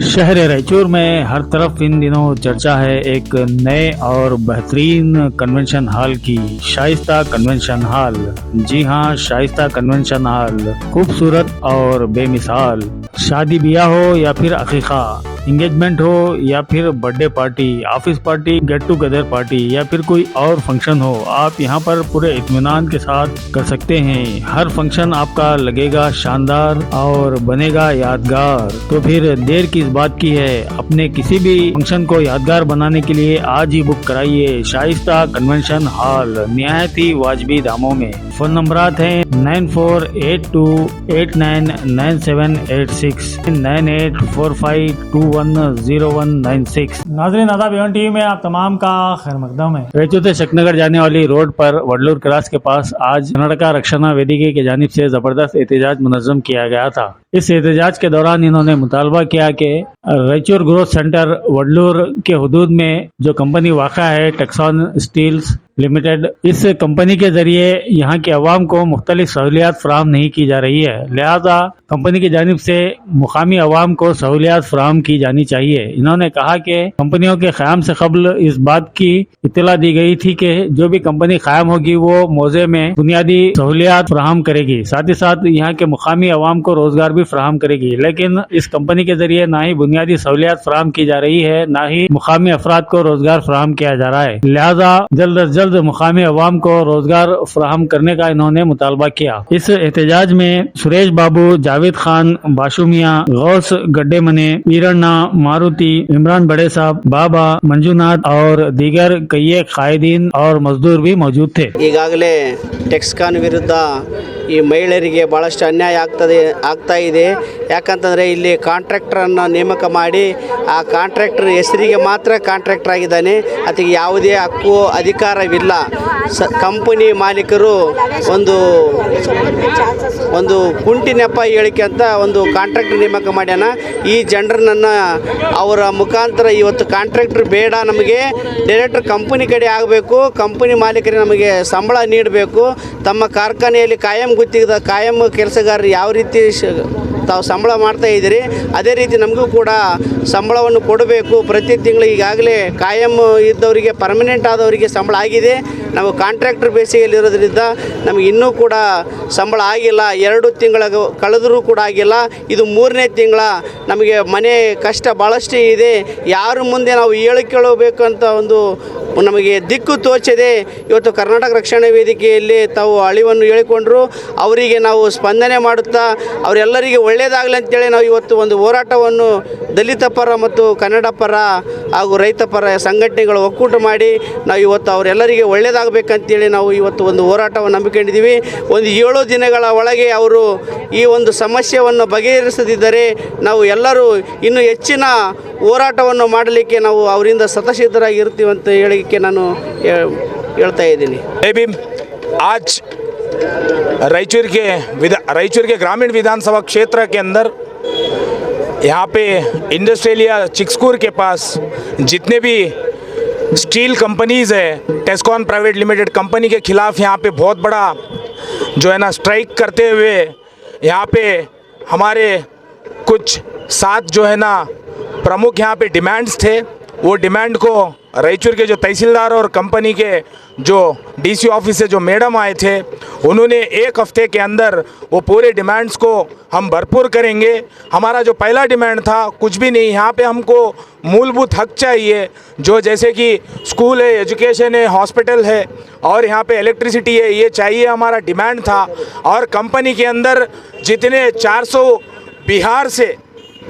शहर रायचूर में हर तरफ इन दिनों चर्चा है एक नए और बेहतरीन कन्वेंशन हॉल की। Shaista convention hall. जी हाँ, शाइस्ता कन्वेंशन हॉल खूबसूरत और बेमिसाल। शादी ब्याह हो या फिर अकीका, एंगेजमेंट हो या फिर birthday party, office party, get together party या फिर कोई और फंक्शन हो, आप यहाँ पर पूरे इत्मीनान के साथ कर सकते हैं। हर फंक्शन आपका लगेगा शानदार और बनेगा यादगार। तो फिर देर किस बात की है, अपने किसी भी फंक्शन को यादगार बनाने के लिए आज ही बुक कराइए शाइस्ता कन्वेंशन हॉल, निहायत ही वाजबी दामों में। फोन नंबरात हैं 9482899786, 9845210196। नाज़रीन, आदाब। एवन टीवी में आप तमाम का खैर मकदम है। रायचूर से शकनगर जाने वाली रोड पर वडलूर क्रॉस के पास आज कर्नाटका रक्षणा वेदिके की जानिब से जबरदस्त एहतजाज मुनज़्ज़म किया गया था। इस एहतजाज के दौरान इन्होंने मुतालबा किया कि रायचूर ग्रोथ सेंटर वडलूर के हुदूद में जो कंपनी वाक़ा है टेक्सॉन स्टील्स लिमिटेड, इस कंपनी के जरिए यहाँ के अवाम को मुख्तलिफ सहूलियात फराहम नहीं की जा रही है, लिहाजा कंपनी की जानिब से मुकामी अवाम को सहूलियात फराहम की जानी चाहिए। इन्होंने कहा कि कंपनियों के क़याम से कबल इस बात की इत्तला दी गई थी कि जो भी कंपनी कायम होगी वो मौजे में बुनियादी सहूलियात फराहम करेगी, साथ ही साथ यहाँ के मुकामी अवाम को रोजगार भी फराहम करेगी। लेकिन इस कंपनी के जरिए ना ही बुनियादी सहूलियात फराहम की जा रही है, ना ही मुकामी अफराद को रोजगार फराहम किया जा रहा है, लिहाजा जल्द अज जल्द मुकामी अवाम को रोजगार फराहम करने का इन्होंने मुतालबा किया। इस एहतजाज में सुरेश बाबू, जावेद खान, बाशु मियां, गौस गड्ढे मने, ईरन्ना, मारुति, इमरान बड़े साहब, बाबा, मंजूनाथ और दीगर कई कायदीन और मजदूर भी मौजूद थे। ಈಗಾಗಲೇ ಟೆಕ್ಸ್ಕಾನ್ ವಿರುದ್ಧ ಈ ಮಹಿಳೆಯರಿಗೆ ಭಾಳಷ್ಟು ಅನ್ಯಾಯ ಆಗ್ತಾ ಇದೆ. ಯಾಕಂತಂದರೆ ಇಲ್ಲಿ ಕಾಂಟ್ರಾಕ್ಟರನ್ನು ನೇಮಕ ಮಾಡಿ ಆ ಕಾಂಟ್ರಾಕ್ಟರ್ ಹೆಸರಿಗೆ ಮಾತ್ರ ಕಾಂಟ್ರಾಕ್ಟರ್ ಆಗಿದ್ದಾನೆ, ಅದಕ್ಕೆ ಯಾವುದೇ ಹಕ್ಕು ಅಧಿಕಾರವಿಲ್ಲ. ಕಂಪನಿ ಮಾಲೀಕರು ಒಂದು ಕುಂಟಿ ನೆಪ ಹೇಳಿಕೆ ಅಂತ ಒಂದು ಕಾಂಟ್ರಾಕ್ಟರ್ ನೇಮಕ ಮಾಡ್ಯಾನ. ಈ ಜನರನ್ನು ಅವರ ಮುಖಾಂತರ ಇವತ್ತು ಕಾಂಟ್ರಾಕ್ಟರ್ ಬೇಡ, ನಮಗೆ ಡೈರೆಕ್ಟರ್ ಕಂಪನಿ ಕಡೆ ಆಗಬೇಕು, ಕಂಪನಿ ಮಾಲೀಕರಿಗೆ ನಮಗೆ ಸಂಬಳ ನೀಡಬೇಕು. ತಮ್ಮ ಕಾರ್ಖಾನೆಯಲ್ಲಿ ಕಾಯಂ ಗುತ್ತಿಗೆದ ಕಾಯಂ ಕೆಲಸಗಾರರು ಯಾವ ರೀತಿ ತಾವು ಸಂಬಳ ಮಾಡ್ತಾ ಇದ್ದೀರಿ ಅದೇ ರೀತಿ ನಮಗೂ ಕೂಡ ಸಂಬಳವನ್ನು ಕೊಡಬೇಕು. ಪ್ರತಿ ತಿಂಗಳು ಈಗಾಗಲೇ ಕಾಯಂ ಇದ್ದವರಿಗೆ ಪರ್ಮನೆಂಟ್ ಆದವರಿಗೆ ಸಂಬಳ ಆಗಿದೆ, ನಾವು ಕಾಂಟ್ರಾಕ್ಟರ್ ಬೇಸಿಗೆಯಲ್ಲಿರೋದ್ರಿಂದ ನಮಗೆ ಇನ್ನೂ ಕೂಡ ಸಂಬಳ ಆಗಿಲ್ಲ. 2 ತಿಂಗಳ ಕಳೆದರೂ ಕೂಡ ಆಗಿಲ್ಲ. ಇದು 3ನೇ ತಿಂಗಳ. ನಮಗೆ ಮನೆ ಕಷ್ಟ ಭಾಳಷ್ಟು ಇದೆ. ಯಾರ ಮುಂದೆ ನಾವು ಹೇಳಿಕೊಳ್ಳಬೇಕು ಅಂತ ನಮಗೆ ದಿಕ್ಕು ತೋಚದೆ. ಇವತ್ತು ಕರ್ನಾಟಕ ರಕ್ಷಣಾ ವೇದಿಕೆಯಲ್ಲಿ ತಾವು ಅಳಿವನ್ನು ಹೇಳಿಕೊಂಡ್ರು, ಅವರಿಗೆ ನಾವು ಸ್ಪಂದನೆ ಮಾಡುತ್ತಾ ಅವರೆಲ್ಲರಿಗೆ ಒಳ್ಳೆಯದಾಗಲಿ ಅಂತೇಳಿ ನಾವು ಇವತ್ತು ಒಂದು ಹೋರಾಟವನ್ನು ದಲಿತ ಪರ ಮತ್ತು ಕನ್ನಡ ಪರ ಹಾಗೂ ರೈತ ಪರ ಸಂಘಟನೆಗಳು ಒಕ್ಕೂಟ ಮಾಡಿ ನಾವು ಇವತ್ತು ಅವರೆಲ್ಲರಿಗೆ ಒಳ್ಳೆಯದಾಗಬೇಕಂತೇಳಿ ನಾವು ಇವತ್ತು ಒಂದು ಹೋರಾಟವನ್ನು ನಂಬಿಕೊಂಡಿದ್ದೀವಿ. ಒಂದು 7 ದಿನಗಳ ಒಳಗೆ ಅವರು ಈ ಒಂದು ಸಮಸ್ಯೆಯನ್ನು ಬಗೆಹರಿಸದಿದ್ದರೆ ನಾವು ಎಲ್ಲರೂ ಇನ್ನೂ ಹೆಚ್ಚಿನ ಹೋರಾಟವನ್ನು ಮಾಡಲಿಕ್ಕೆ ನಾವು ಅವರಿಂದ ಸತಸಿದ್ಧರಾಗಿರ್ತೀವಿ ಅಂತ ಹೇಳಿಕ್ಕೆ ನಾನು ಹೇಳ್ತಾ ಇದ್ದೀನಿ. आज रायचूर के ग्रामीण विधानसभा क्षेत्र के अंदर यहाँ पे इंडस्ट्रियल चिक्सकूर के पास जितने भी स्टील कंपनीज़ है, टेस्कॉन प्राइवेट लिमिटेड कंपनी के ख़िलाफ़ यहाँ पे बहुत बड़ा जो है ना स्ट्राइक करते हुए यहाँ पे हमारे कुछ 7 जो है ना प्रमुख यहाँ पे डिमांड्स थे। वो डिमांड को रायचूर के जो तहसीलदार और कंपनी के जो डीसी ऑफिस से जो मैडम आए थे, उन्होंने 1 हफ्ते के अंदर वो पूरे डिमांड्स को हम भरपूर करेंगे। हमारा जो पहला डिमांड था कुछ भी नहीं, यहाँ पे हमको मूलभूत हक चाहिए, जो जैसे कि स्कूल है, एजुकेशन है, हॉस्पिटल है और यहाँ पे इलेक्ट्रिसिटी है, ये चाहिए हमारा डिमांड था। और कंपनी के अंदर जितने 400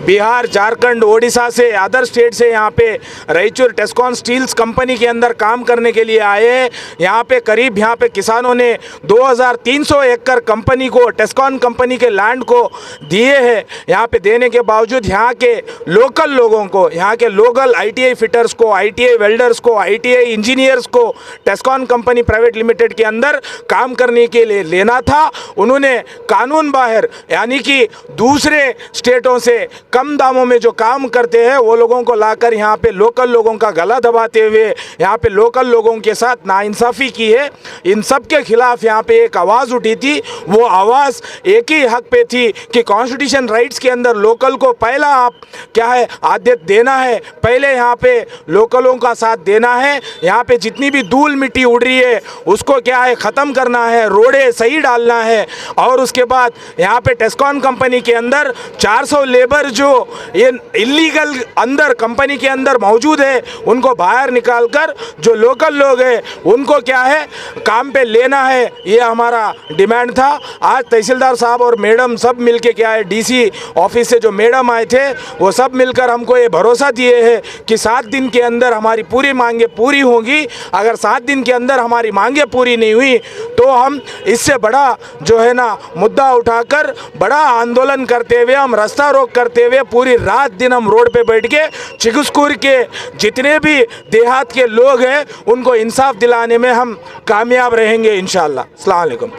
बिहार, झारखंड, ओडिशा से, अदर स्टेट से यहाँ पे रायचूर टेस्कॉन स्टील्स कंपनी के अंदर काम करने के लिए आए हैं। यहाँ पे करीब यहाँ पे किसानों ने 2300 एकड़ कंपनी को, टेस्कॉन कंपनी के लैंड को दिए हैं। यहाँ पे देने के बावजूद यहाँ के लोकल लोगों को, यहाँ के लोकल ITI फिटर्स को, ITI वेल्डर्स को, ITI इंजीनियर्स को टेस्कॉन कंपनी प्राइवेट लिमिटेड के अंदर काम करने के लिए लेना था। उन्होंने कानून बाहर यानी कि दूसरे स्टेटों से कम दामों में जो काम करते हैं वो लोगों को लाकर यहाँ पे लोकल लोगों का गला दबाते हुए यहाँ पे लोकल लोगों के साथ नाइंसाफ़ी की है। इन सब के खिलाफ यहाँ पे एक आवाज़ उठी थी। वो आवाज़ एक ही हक पे थी कि कॉन्स्टिट्यूशन राइट्स के अंदर लोकल को पहला आप क्या है आद्यत देना है, पहले यहाँ पे लोकलों का साथ देना है। यहाँ पे जितनी भी धूल मिट्टी उड़ रही है उसको क्या है ख़त्म करना है, रोडे सही डालना है। और उसके बाद यहाँ पे टेस्कॉन कंपनी के अंदर 400 लेबर जो ये इलीगल अंदर कंपनी के अंदर मौजूद है उनको बाहर निकालकर जो लोकल लोग हैं उनको क्या है काम पे लेना है। ये हमारा डिमांड था। आज तहसीलदार साहब और मैडम सब मिलके क्या है डीसी ऑफिस से जो मैडम आए थे वो सब मिलकर हमको ये भरोसा दिए हैं कि 7 दिन के अंदर हमारी पूरी मांगे पूरी होंगी। अगर 7 दिन के अंदर हमारी मांगे पूरी नहीं हुई तो हम इससे बड़ा जो है ना मुद्दा उठाकर बड़ा आंदोलन करते हुए, हम रास्ता रोक करते हुए पूरी रात दिन हम रोड पे बैठ के चिकित्सकुर के जितने भी देहात के लोग हैं उनको इंसाफ दिलाने में हम कामयाब रहेंगे इंशाअल्लाह। अस्सलाम वालेकुम।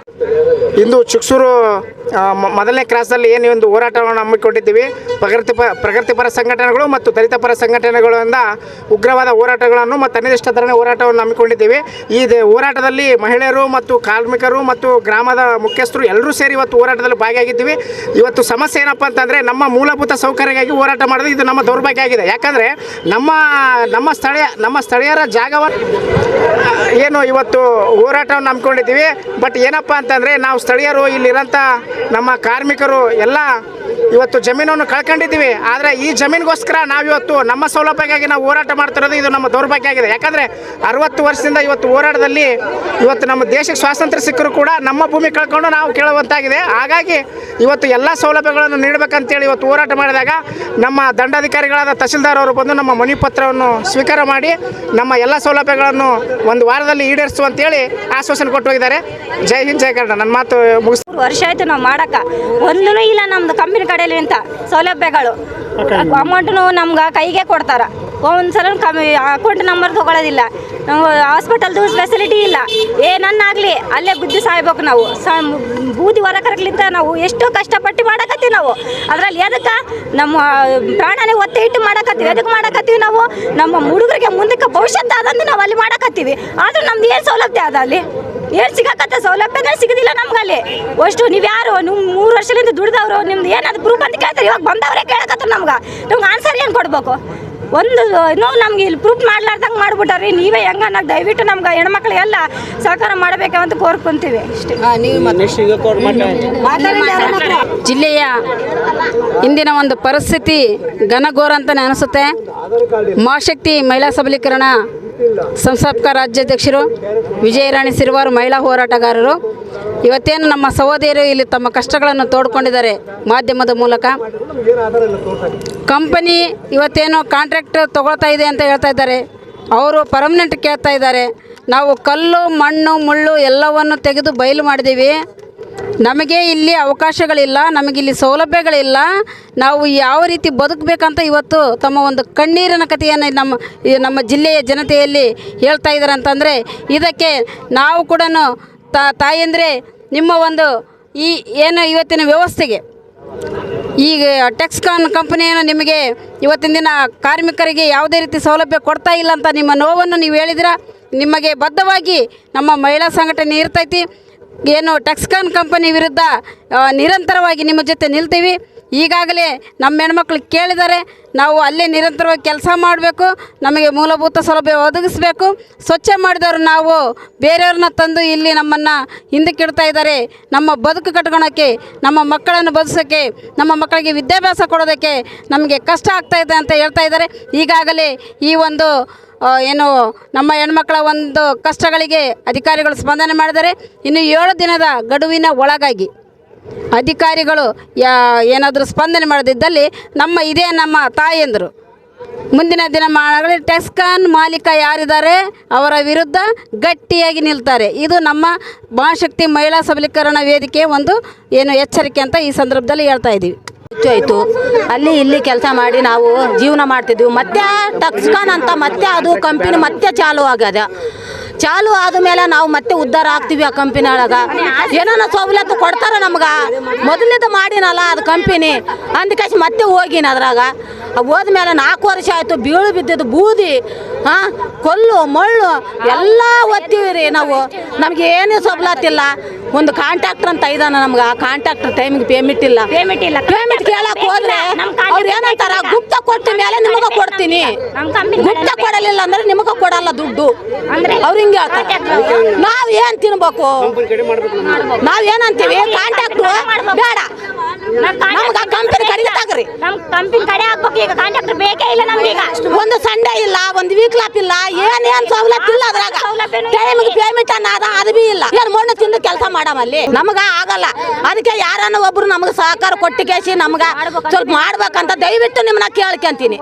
ಇಂದು ಚಿಕ್ಸೂರು ಮೊದಲನೇ ಕ್ರಾಸಲ್ಲಿ ಏನು ಒಂದು ಹೋರಾಟವನ್ನು ಹಮ್ಮಿಕೊಂಡಿದ್ದೀವಿ. ಪ್ರಗತಿಪರ ಸಂಘಟನೆಗಳು ಮತ್ತು ದಲಿತ ಪರ ಸಂಘಟನೆಗಳಿಂದ ಉಗ್ರವಾದ ಹೋರಾಟಗಳನ್ನು ಮತ್ತು ಅನಿರ್ದಿಷ್ಟ ಧರಣಿ ಹೋರಾಟವನ್ನು ಹಮ್ಮಿಕೊಂಡಿದ್ದೀವಿ. ಈ ಹೋರಾಟದಲ್ಲಿ ಮಹಿಳೆಯರು ಮತ್ತು ಕಾರ್ಮಿಕರು ಮತ್ತು ಗ್ರಾಮದ ಮುಖ್ಯಸ್ಥರು ಎಲ್ಲರೂ ಸೇರಿ ಇವತ್ತು ಹೋರಾಟದಲ್ಲಿ ಭಾಗಿಯಾಗಿದ್ದೀವಿ. ಇವತ್ತು ಸಮಸ್ಯೆ ಏನಪ್ಪ ಅಂತಂದರೆ ನಮ್ಮ ಮೂಲಭೂತ ಸೌಕರ್ಯಕ್ಕಾಗಿ ಹೋರಾಟ ಮಾಡೋದು ಇದು ನಮ್ಮ ದೌರ್ಭಾಗ್ಯ ಆಗಿದೆ. ಯಾಕಂದರೆ ನಮ್ಮ ಸ್ಥಳೀಯರ ಜಾಗವನ್ನು ಏನು ಇವತ್ತು ಹೋರಾಟವನ್ನು ಹಮ್ಮಿಕೊಂಡಿದ್ದೀವಿ. ಬಟ್ ಏನಪ್ಪ ಅಂತಂದರೆ ನಾವು ಸ್ಥಳೀಯರು ಇಲ್ಲಿರೋಂಥ ನಮ್ಮ ಕಾರ್ಮಿಕರು ಎಲ್ಲ ಇವತ್ತು ಜಮೀನನ್ನು ಕಳ್ಕೊಂಡಿದ್ದೀವಿ. ಆದರೆ ಈ ಜಮೀನಿಗೋಸ್ಕರ ನಾವಿವತ್ತು ನಮ್ಮ ಸೌಲಭ್ಯಕ್ಕಾಗಿ ನಾವು ಹೋರಾಟ ಮಾಡ್ತಿರೋದು ಇದು ನಮ್ಮ ದೌರ್ಭಾಗ್ಯ ಆಗಿದೆ. ಯಾಕಂದರೆ 60 ವರ್ಷದಿಂದ ಇವತ್ತು ಹೋರಾಟದಲ್ಲಿ ಇವತ್ತು ನಮ್ಮ ದೇಶಕ್ಕೆ ಸ್ವಾತಂತ್ರ್ಯ ಸಿಕ್ಕರೂ ಕೂಡ ನಮ್ಮ ಭೂಮಿ ಕಳ್ಕೊಂಡು ನಾವು ಕೇಳುವಂತಾಗಿದೆ. ಹಾಗಾಗಿ ಇವತ್ತು ಎಲ್ಲ ಸೌಲಭ್ಯಗಳನ್ನು ನೀಡಬೇಕಂತೇಳಿ ಇವತ್ತು ಹೋರಾಟ ಮಾಡಿದಾಗ ನಮ್ಮ ದಂಡಾಧಿಕಾರಿಗಳಾದ ತಹಸೀಲ್ದಾರ್ ಅವರು ಬಂದು ನಮ್ಮ ಮನವಿ ಪತ್ರವನ್ನು ಸ್ವೀಕಾರ ಮಾಡಿ ನಮ್ಮ ಎಲ್ಲ ಸೌಲಭ್ಯಗಳನ್ನು ಒಂದು ವಾರದಲ್ಲಿ ಈಡೇರಿಸುವಂತೇಳಿ ಆಶ್ವಾಸನೆ ಕೊಟ್ಟು ಹೋಗಿದ್ದಾರೆ. ಜೈ ಹಿಂದ್ ಜೈ ಕನ್ನಡ. ನನ್ನ ಮಾತು ಮುಗಿಸ್ ವರ್ಷ ಆಯಿತು ನಾವು ಮಾಡೋಕ್ಕೆ ಒಂದೂ ಇಲ್ಲ. ನಮ್ಮದು ಕಂಪನಿ ಕಡೆಯಲ್ಲಿ ಅಂತ ಸೌಲಭ್ಯಗಳು ಅಮೌಂಟು ನಮ್ಗೆ ಕೈಗೆ ಕೊಡ್ತಾರೆ. ಒಂದ್ಸಲ ಅಕೌಂಟ್ ನಂಬರ್ ತೊಗೊಳ್ಳೋದಿಲ್ಲ. ನಾವು ಹಾಸ್ಪಿಟಲ್ದು ಫೆಸಿಲಿಟಿ ಇಲ್ಲ. ಏನನ್ನಾಗಲಿ ಅಲ್ಲೇ ಬುದ್ಧಿ ಸಾಯ್ಬೇಕು. ನಾವು ಬೂದಿ ಹೊರಕರಕ್ಲಿಂತ ನಾವು ಎಷ್ಟೋ ಕಷ್ಟಪಟ್ಟು ಮಾಡಕತ್ತೀವಿ. ನಾವು ಅದರಲ್ಲಿ ಎದಕ್ಕೆ ನಮ್ಮ ಪ್ರಾಣನೇ ಒತ್ತೆ ಇಟ್ಟು ಮಾಡಕತ್ತೀವಿ. ಎದಕ್ಕೆ ಮಾಡಕತ್ತೀವಿ ನಾವು ನಮ್ಮ ಹುಡುಗರಿಗೆ ಮುಂದಕ್ಕೆ ಭವಿಷ್ಯತ್ತು ಅದಂದು ನಾವು ಅಲ್ಲಿ ಮಾಡಕತ್ತೀವಿ. ಆದರೂ ನಮ್ದು ಏನು ಸೌಲಭ್ಯ ಅದ ಅಲ್ಲಿ ಏನು ಸಿಗಕತ್ತೆ ಸೌಲಭ್ಯನೇ ಸಿಗೋದಿಲ್ಲ ನಮ್ಗೆ ಅಲ್ಲಿ. ಅಷ್ಟು ನೀವು ಯಾರು ನೀವು 3 ವರ್ಷದಿಂದ ದುಡ್ದವರು ನಿಮ್ದು ಏನಾದ್ರು ಪ್ರೂಫ್ ಅಂತ ಕೇಳ್ತಾರೆ. ಇವಾಗ ಬಂದವರೇ ಕೇಳಕತ್ತಾರೆ ನಮ್ಗೆ ಆನ್ಸರ್ ಏನು ಕೊಡ್ಬೇಕು? ಒಂದು ನಮ್ಗೆ ಇಲ್ಲಿ ಪ್ರೂಫ್ ಮಾಡ್ಲಾರ್ದಂಗೆ ಮಾಡ್ಬಿಟ್ಟಾರಿ. ನೀವೇ ಹೆಂಗ ನಾವು ದಯವಿಟ್ಟು ನಮ್ಗೆ ಹೆಣ್ಮಕ್ಳಿಗೆಲ್ಲ ಸಹಕಾರ ಮಾಡಬೇಕಂತ ಕೋರ್ಕೊಂತೀವಿ ಅಷ್ಟೇ. ಜಿಲ್ಲೆಯ ಇಂದಿನ ಒಂದು ಪರಿಸ್ಥಿತಿ ಘನಘೋರ ಅಂತಲೇ ಅನಿಸುತ್ತೆ. ಮಹಾಶಕ್ತಿ ಮಹಿಳಾ ಸಬಲೀಕರಣ ಸಂಸ್ಥಾಪಕ ರಾಜ್ಯಾಧ್ಯಕ್ಷರು ವಿಜಯರಾಣಿ ಸಿರಿವಾರು ಮಹಿಳಾ ಹೋರಾಟಗಾರರು ಇವತ್ತೇನು ನಮ್ಮ ಸಹೋದರಿಯರು ಇಲ್ಲಿ ತಮ್ಮ ಕಷ್ಟಗಳನ್ನು ತೋಡ್ಕೊಂಡಿದ್ದಾರೆ ಮಾಧ್ಯಮದ ಮೂಲಕ. ಕಂಪನಿ ಇವತ್ತೇನು ಕಾಂಟ್ರಾಕ್ಟ್ ತಗೊಳ್ತಾ ಇದೆ ಅಂತ ಹೇಳ್ತಾ ಇದ್ದಾರೆ. ಅವರು ಪರ್ಮನೆಂಟ್ ಕೇಳ್ತಾ ಇದ್ದಾರೆ. ನಾವು ಕಲ್ಲು ಮಣ್ಣು ಮುಳ್ಳು ಎಲ್ಲವನ್ನು ತೆಗೆದು ಬಯಲು ಮಾಡಿದ್ದೀವಿ. ನಮಗೆ ಇಲ್ಲಿ ಅವಕಾಶಗಳಿಲ್ಲ, ನಮಗಿಲ್ಲಿ ಸೌಲಭ್ಯಗಳಿಲ್ಲ. ನಾವು ಯಾವ ರೀತಿ ಬದುಕಬೇಕಂತ ಇವತ್ತು ತಮ್ಮ ಒಂದು ಕಣ್ಣೀರಿನ ಕಥೆಯನ್ನು ನಮ್ಮ ಜಿಲ್ಲೆಯ ಜನತೆಯಲ್ಲಿ ಹೇಳ್ತಾ ಇದ್ದಾರೆ ಅಂತಂದರೆ ಇದಕ್ಕೆ ನಾವು ಕೂಡ ತಾಯಂದರೆ ನಿಮ್ಮ ಒಂದು ಈ ಏನು ಇವತ್ತಿನ ವ್ಯವಸ್ಥೆಗೆ ಈಗ ಟೆಕ್ಸ್ಕಾನ್ ಕಂಪನಿಯನ್ನು ನಿಮಗೆ ಇವತ್ತಿನ ದಿನ ಕಾರ್ಮಿಕರಿಗೆ ಯಾವುದೇ ರೀತಿ ಸೌಲಭ್ಯ ಕೊಡ್ತಾ ಇಲ್ಲ ಅಂತ ನಿಮ್ಮ ನೋವನ್ನು ನೀವು ಹೇಳಿದ್ರೆ ನಿಮಗೆ ಬದ್ಧವಾಗಿ ನಮ್ಮ ಮಹಿಳಾ ಸಂಘಟನೆ ಇರ್ತೈತಿ. ಏನು ಟೆಕ್ಸ್ಕಾನ್ ಕಂಪನಿ ವಿರುದ್ಧ ನಿರಂತರವಾಗಿ ನಿಮ್ಮ ಜೊತೆ ನಿಲ್ತೀವಿ. ಈಗಾಗಲೇ ನಮ್ಮ ಹೆಣ್ಮಕ್ಳು ಕೇಳಿದ್ದಾರೆ, ನಾವು ಅಲ್ಲೇ ನಿರಂತರವಾಗಿ ಕೆಲಸ ಮಾಡಬೇಕು, ನಮಗೆ ಮೂಲಭೂತ ಸೌಲಭ್ಯ ಒದಗಿಸಬೇಕು. ಸ್ವಚ್ಛ ಮಾಡಿದವರು ನಾವು ಬೇರೆಯವ್ರನ್ನ ತಂದು ಇಲ್ಲಿ ನಮ್ಮನ್ನು ಹಿಂದಕ್ಕಿಡ್ತಾ ಇದ್ದಾರೆ. ನಮ್ಮ ಬದುಕು ಕಟ್ಕೊಳೋಕ್ಕೆ, ನಮ್ಮ ಮಕ್ಕಳನ್ನು ಬದುಸೋಕ್ಕೆ, ನಮ್ಮ ಮಕ್ಕಳಿಗೆ ವಿದ್ಯಾಭ್ಯಾಸ ಕೊಡೋದಕ್ಕೆ ನಮಗೆ ಕಷ್ಟ ಆಗ್ತಾಯಿದೆ ಅಂತ ಹೇಳ್ತಾ ಇದ್ದಾರೆ. ಈಗಾಗಲೇ ಈ ಒಂದು ಏನು ನಮ್ಮ ಹೆಣ್ಮಕ್ಳ ಒಂದು ಕಷ್ಟಗಳಿಗೆ ಅಧಿಕಾರಿಗಳು ಸ್ಪಂದನೆ ಮಾಡಿದ್ದಾರೆ. ಇನ್ನು 7 ದಿನದ ಗಡುವಿನ ಒಳಗಾಗಿ ಅಧಿಕಾರಿಗಳು ಏನಾದರೂ ಸ್ಪಂದನೆ ಮಾಡದಿದ್ದಲ್ಲಿ ನಮ್ಮ ತಾಯಂದರು ಮುಂದಿನ ದಿನಮಾನಗಳಲ್ಲಿ ಟೆಸ್ಕಾನ್ ಮಾಲೀಕ ಯಾರಿದ್ದಾರೆ ಅವರ ವಿರುದ್ಧ ಗಟ್ಟಿಯಾಗಿ ನಿಲ್ತಾರೆ. ಇದು ನಮ್ಮ ಮಹಾಶಕ್ತಿ ಮಹಿಳಾ ಸಬಲೀಕರಣ ವೇದಿಕೆ ಒಂದು ಏನು ಎಚ್ಚರಿಕೆ ಅಂತ ಈ ಸಂದರ್ಭದಲ್ಲಿ ಹೇಳ್ತಾ ಇದ್ದೀವಿ. ಆಯಿತು ಅಲ್ಲಿ ಇಲ್ಲಿ ಕೆಲಸ ಮಾಡಿ ನಾವು ಜೀವನ ಮಾಡ್ತಿದ್ವಿ. ಮತ್ತೆ ಟೆಕ್ಸ್ಕಾನ್ ಅಂತ ಮತ್ತೆ ಅದು ಕಂಪನಿ ಮತ್ತೆ ಚಾಲು ಆಗ್ಯದ. ಚಾಲು ಆದ್ಮೇಲೆ ನಾವು ಮತ್ತೆ ಉದ್ಧಾರ ಆಗ್ತೀವಿ ಆ ಕಂಪನಿ ಒಳಗ ಏನಾನ ಸವಲತ್ತು ಕೊಡ್ತಾರ ನಮ್ಗ ಮೊದಲಿಂದ ಮಾಡಿನಲ್ಲ ಅದು ಕಂಪನಿ ಅಂದಕಾಶಿ ಮತ್ತೆ ಹೋಗಿನ ಅದ್ರಾಗ ಹೋದ್ಮೇಲೆ 4 ವರ್ಷ ಆಯ್ತು. ಬೀಳು ಬಿದ್ದಿದ್ದು ಬೂದಿ ಕೊಲ್ಲು ಮಳ್ಳು ಎಲ್ಲ ಒತ್ತೀವಿ ರೀ ನಾವು. ನಮ್ಗೆ ಏನೇ ಸವಲತ್ತಿಲ್ಲ. ಒಂದು ಕಾಂಟ್ರಾಕ್ಟರ್ ಅಂತ ಇದಾನ ನಮ್ಗೆ, ಆ ಕಾಂಟ್ರಾಕ್ಟರ್ ಟೈಮಿಗೆ ಪೇಮೆಂಟ್ ಇಲ್ಲ. ಪೇಮೆಂಟ್ ಕೇಳಕ್ ಹೋದ್ರೆ ಅವ್ರು ಏನಂತಾರ, ಗುಪ್ತ ಕೊಟ್ಟ ಮೇಲೆ ನಿಮಗ ಕೊಡ್ತೀನಿ, ಗುಪ್ತ ಕೊಡಲಿಲ್ಲ ಅಂದ್ರೆ ನಿಮಗ ಕೊಡಲ್ಲ ದುಡ್ಡು ಅವ್ರು ಹಿಂಗೆ ಹೇಳ್ತಾರೆ. ನಾವ್ ಏನ್ ತಿನ್ಬೇಕು? ನಾವ್ ಏನಂತೀವಿ, ಕಾಂಟ್ರಾಕ್ಟ್ರು ಬೇಡ, ನಮ್ಗ ಕಂಪನಿ ಕಡೆಗೆ ತಗ್ರಿ. ಒಂದು ಸಂಡೇ ಇಲ್ಲ, ಒಂದು ವೀಕ್ ಲಾಪ್ ಇಲ್ಲ, ಏನೇನ್ ಸವಲತ್ತು ಇಲ್ಲ ಅದ್ರಾಗ. ಟೈಮಿಗೆ ಪೇಮೆಂಟ್ ಅನ್ನೋದ ಅದು ಬಿ ಇಲ್ಲ. ಏನ್ ಮಣ್ಣು ತಿಂದು ಕೆಲಸ ಮಾಡಮಲ್ಲಿ ನಮಗ ಆಗಲ್ಲ. ಅದಕ್ಕೆ ಯಾರನ್ನ ಒಬ್ರು ನಮ್ಗೆ ಸಹಕಾರ ಕೊಟ್ಟು ಕೇಸಿ ನಮ್ಗ ಸ್ವಲ್ಪ ಮಾಡ್ಬೇಕಂತ ದಯವಿಟ್ಟು ನಿಮ್ಮನ್ನ ಕೇಳ್ಕೊಂತೀನಿ.